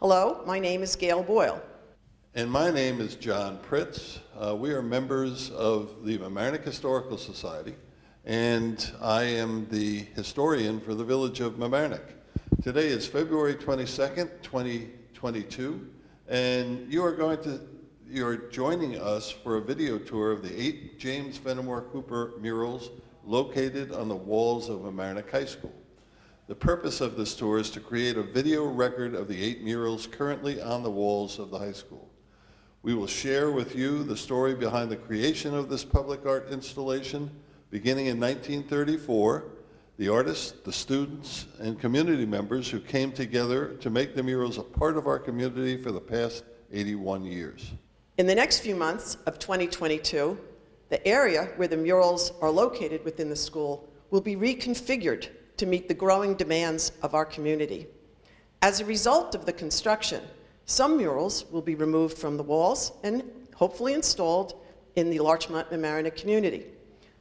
Hello, my name is Gail Boyle. And my name is John Pritz. We are members of the Mamaroneck Historical Society, and I am the historian for the village of Mamaroneck. Today is February 22nd, 2022, and you are joining us for a video tour of the 8 James Fenimore Cooper murals located on the walls of Mamaroneck High School. The purpose of this tour is to create a video record of the 8 murals currently on the walls of the high school. We will share with you the story behind the creation of this public art installation. Beginning in 1934, the artists, the students, and community members who came together to make the murals a part of our community for the past 81 years. In the next few months of 2022, the area where the murals are located within the school will be reconfigured to meet the growing demands of our community. As a result of the construction, some murals will be removed from the walls and hopefully installed in the Larchmont Mamaroneck community.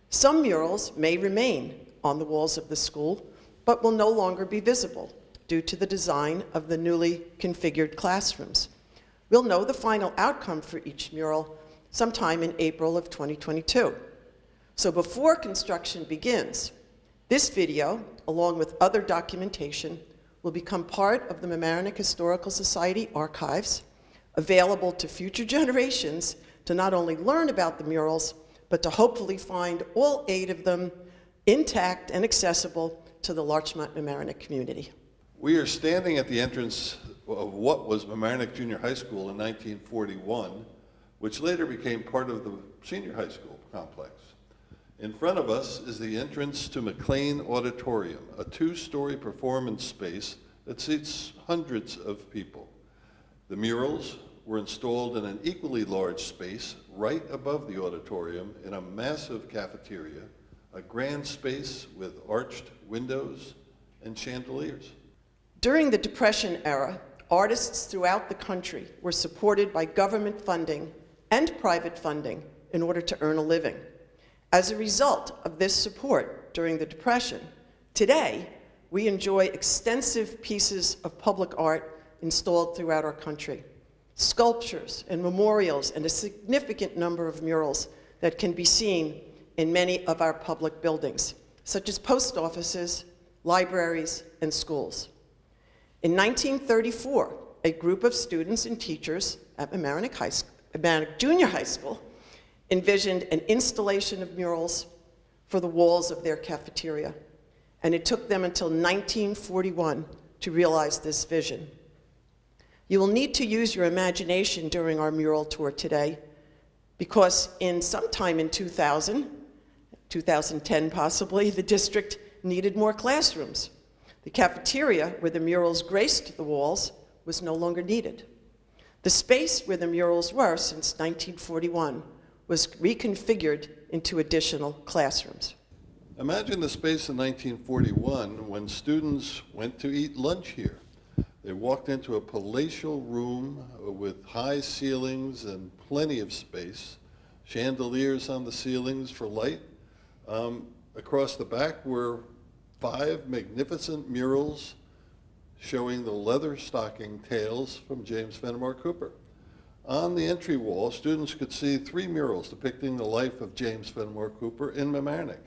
Some murals may remain on the walls of the school, but will no longer be visible due to the design of the newly configured classrooms. We'll know the final outcome for each mural sometime in April of 2022. So before construction begins, this video, along with other documentation, will become part of the Mamaroneck Historical Society archives, available to future generations to not only learn about the murals, but to hopefully find all 8 of them intact and accessible to the Larchmont Mamaroneck community. We are standing at the entrance of what was Mamaroneck Junior High School in 1941, which later became part of the senior high school complex. In front of us is the entrance to McLean Auditorium, a 2-story performance space that seats hundreds of people. The murals were installed in an equally large space right above the auditorium in a massive cafeteria, a grand space with arched windows and chandeliers. During the Depression era, artists throughout the country were supported by government funding and private funding in order to earn a living. As a result of this support during the Depression, today we enjoy extensive pieces of public art installed throughout our country. Sculptures and memorials and a significant number of murals that can be seen in many of our public buildings, such as post offices, libraries, and schools. In 1934, a group of students and teachers at Mamaroneck Junior High School envisioned an installation of murals for the walls of their cafeteria, and it took them until 1941 to realize this vision. You will need to use your imagination during our mural tour today, because sometime in 2010 possibly, the district needed more classrooms. The cafeteria where the murals graced the walls was no longer needed. The space where the murals were since 1941 was reconfigured into additional classrooms. Imagine the space in 1941 when students went to eat lunch here. They walked into a palatial room with high ceilings and plenty of space, chandeliers on the ceilings for light. Across the back were 5 magnificent murals showing the leather stocking tales from James Fenimore Cooper. On the entry wall, students could see 3 murals depicting the life of James Fenimore Cooper in Mamaroneck.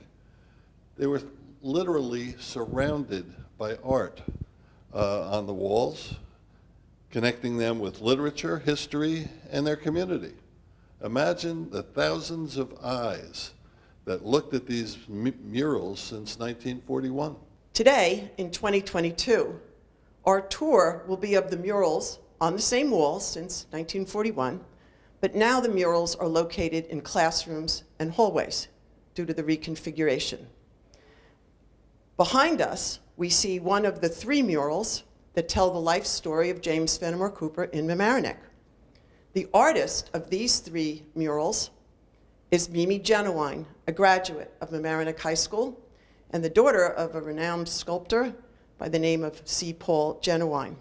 They were literally surrounded by art on the walls, connecting them with literature, history, and their community. Imagine the thousands of eyes that looked at these murals since 1941. Today, in 2022, our tour will be of the murals on the same walls since 1941, but now the murals are located in classrooms and hallways due to the reconfiguration. Behind us, we see one of the 3 murals that tell the life story of James Fenimore Cooper in Mamaroneck. The artist of these 3 murals is Mimi Genuine, a graduate of Mamaroneck High School and the daughter of a renowned sculptor by the name of C. Paul Genuine.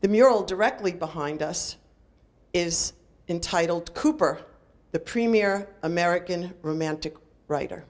The mural directly behind us is entitled Cooper, the Premier American Romantic Writer.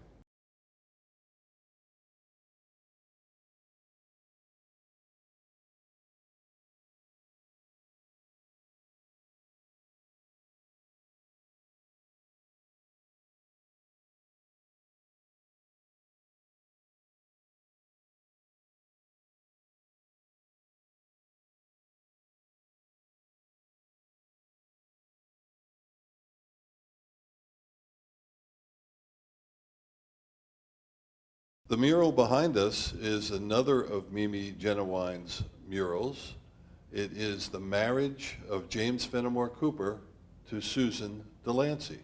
The mural behind us is another of Mimi Genowine's murals. It is the marriage of James Fenimore Cooper to Susan Delancey.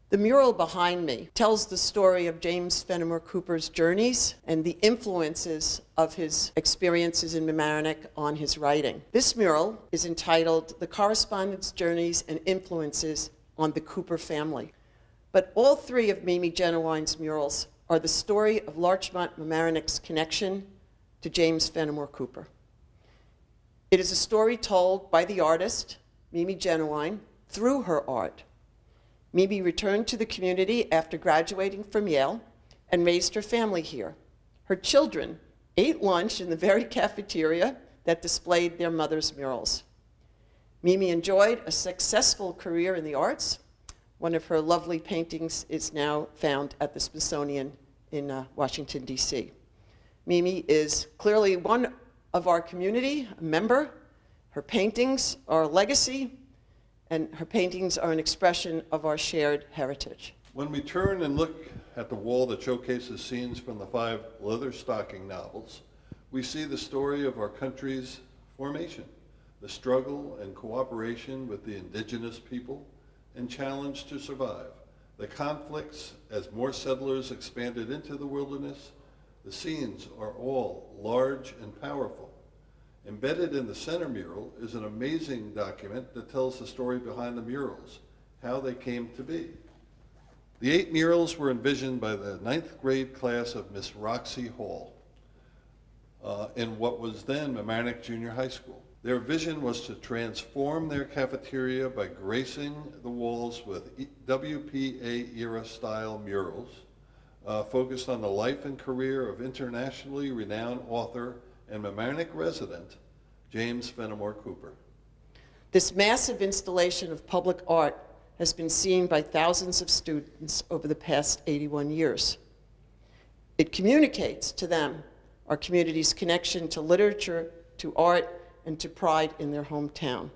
The mural behind me tells the story of James Fenimore Cooper's journeys and the influences of his experiences in Mamaroneck on his writing. This mural is entitled The Correspondence, Journeys, and Influences on the Cooper Family. But all three of Mimi Genowine's murals are the story of Larchmont Mamaroneck's connection to James Fenimore Cooper. It is a story told by the artist, Mimi Genowine, through her art. Mimi returned to the community after graduating from Yale and raised her family here. Her children ate lunch in the very cafeteria that displayed their mother's murals. Mimi enjoyed a successful career in the arts. One of her lovely paintings is now found at the Smithsonian in Washington, D.C. Mimi is clearly one of our community, a member. Her paintings are a legacy, and her paintings are an expression of our shared heritage. When we turn and look at the wall that showcases scenes from the 5 Leatherstocking novels, we see the story of our country's formation, the struggle and cooperation with the indigenous people, and challenge to survive, the conflicts as more settlers expanded into the wilderness. The scenes are all large and powerful. Embedded in the center mural is an amazing document that tells the story behind the murals, how they came to be. The 8 murals were envisioned by the 9th grade class of Miss Roxy Hall in what was then Mamaroneck Junior High School. Their vision was to transform their cafeteria by gracing the walls with WPA era style murals focused on the life and career of internationally renowned author and Mamaroneck resident, James Fenimore Cooper. This massive installation of public art has been seen by thousands of students over the past 81 years. It communicates to them our community's connection to literature, to art, and to pride in their hometown.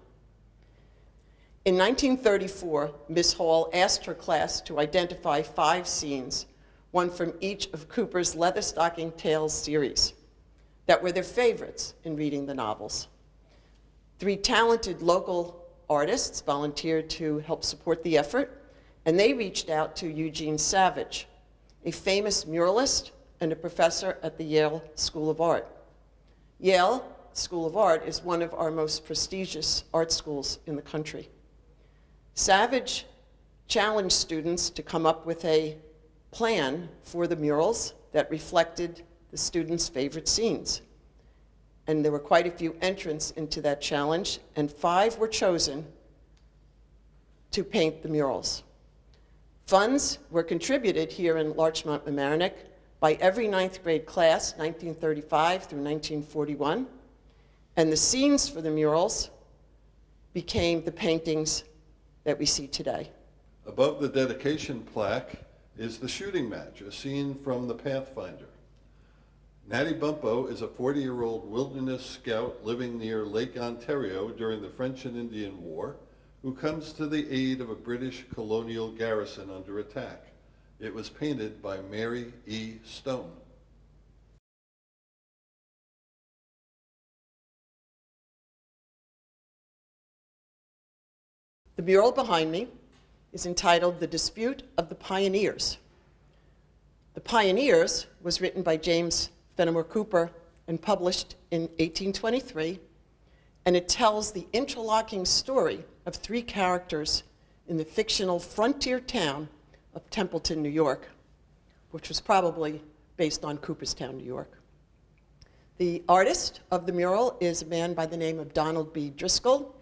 In 1934, Ms. Hall asked her class to identify 5 scenes, one from each of Cooper's Leatherstocking Tales series, that were their favorites in reading the novels. 3 talented local artists volunteered to help support the effort, and they reached out to Eugene Savage, a famous muralist and a professor at the Yale School of Art. Yale School of Art is one of our most prestigious art schools in the country. Savage challenged students to come up with a plan for the murals that reflected the students' favorite scenes. And there were quite a few entrants into that challenge, and 5 were chosen to paint the murals. Funds were contributed here in Larchmont Mamaroneck by every 9th grade class, 1935 through 1941, and the scenes for the murals became the paintings that we see today. Above the dedication plaque is the shooting match, a scene from the Pathfinder. Natty Bumppo is a 40-year-old wilderness scout living near Lake Ontario during the French and Indian War, who comes to the aid of a British colonial garrison under attack. It was painted by Mary E. Stone. The mural behind me is entitled The Dispute of the Pioneers. The Pioneers was written by James Fenimore Cooper and published in 1823, and it tells the interlocking story of 3 characters in the fictional frontier town of Templeton, New York, which was probably based on Cooperstown, New York. The artist of the mural is a man by the name of Donald B. Driscoll,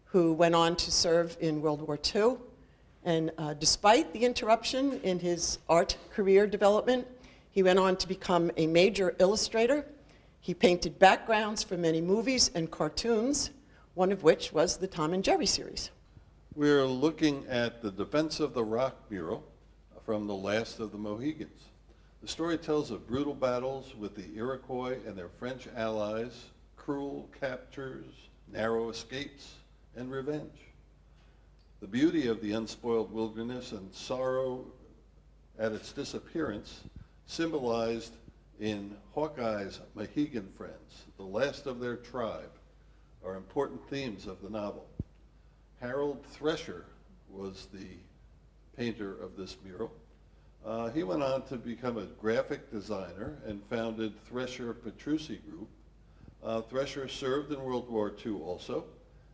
who went on to serve in World War II And despite the interruption in his art career development, he went on to become a major illustrator. He painted backgrounds for many movies and cartoons, one of which was the Tom and Jerry series. We're looking at the Defense of the Rock mural from The Last of the Mohegans. The story tells of brutal battles with the Iroquois and their French allies, cruel captures, narrow escapes, and revenge. The beauty of the unspoiled wilderness and sorrow at its disappearance symbolized in Hawkeye's Mohegan friends, the last of their tribe, are important themes of the novel. Harold Thresher was the painter of this mural. He went on to become a graphic designer and founded Thresher Petrucci Group. Thresher served in World War II also,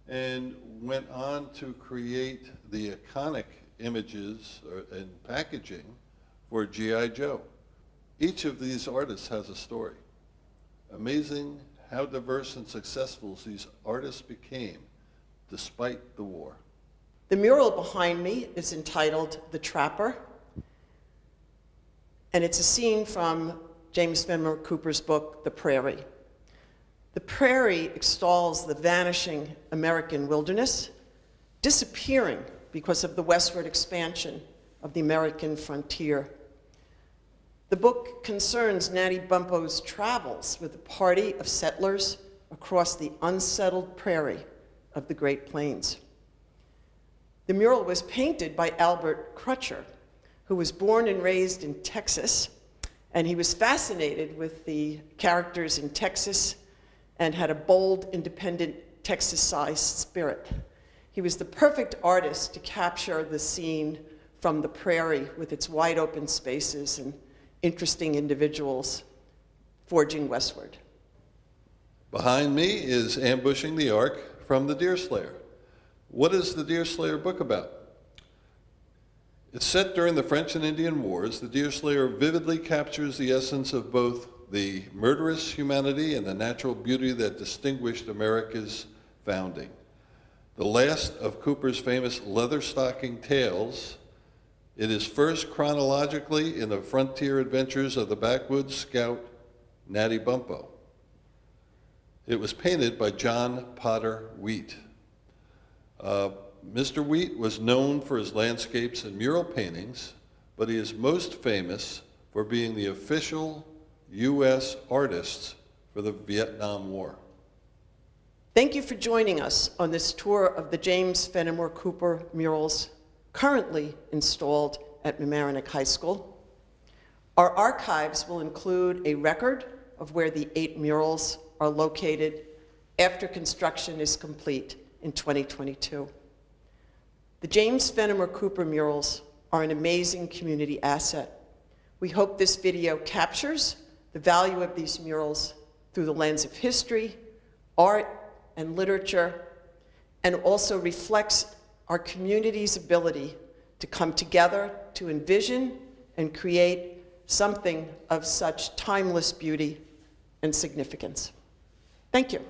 and went on to create the iconic images and packaging for G.I. Joe. Each of these artists has a story. Amazing how diverse and successful these artists became despite the war. The mural behind me is entitled The Trapper, and it's a scene from James Fenimore Cooper's book, The Prairie. The prairie extols the vanishing American wilderness, disappearing because of the westward expansion of the American frontier. The book concerns Natty Bumppo's travels with a party of settlers across the unsettled prairie of the Great Plains. The mural was painted by Albert Crutcher, who was born and raised in Texas, and he was fascinated with the characters in Texas and had a bold, independent, Texas-sized spirit. He was the perfect artist to capture the scene from the prairie with its wide open spaces and interesting individuals forging westward. Behind me is Ambushing the Ark from the Deerslayer. What is the Deerslayer book about? It's set during the French and Indian Wars. The Deerslayer vividly captures the essence of both the murderous humanity and the natural beauty that distinguished America's founding. The last of Cooper's famous leather-stocking tales, it is first chronologically in the frontier adventures of the backwoods scout Natty Bumppo. It was painted by John Potter Wheat. Mr. Wheat was known for his landscapes and mural paintings, but he is most famous for being the official U.S. artist for the Vietnam War. Thank you for joining us on this tour of the James Fenimore Cooper murals currently installed at Mamaroneck High School. Our archives will include a record of where the 8 murals are located after construction is complete in 2022. The James Fenimore Cooper murals are an amazing community asset. We hope this video captures the value of these murals through the lens of history, art, and literature, and also reflects our community's ability to come together to envision and create something of such timeless beauty and significance. Thank you.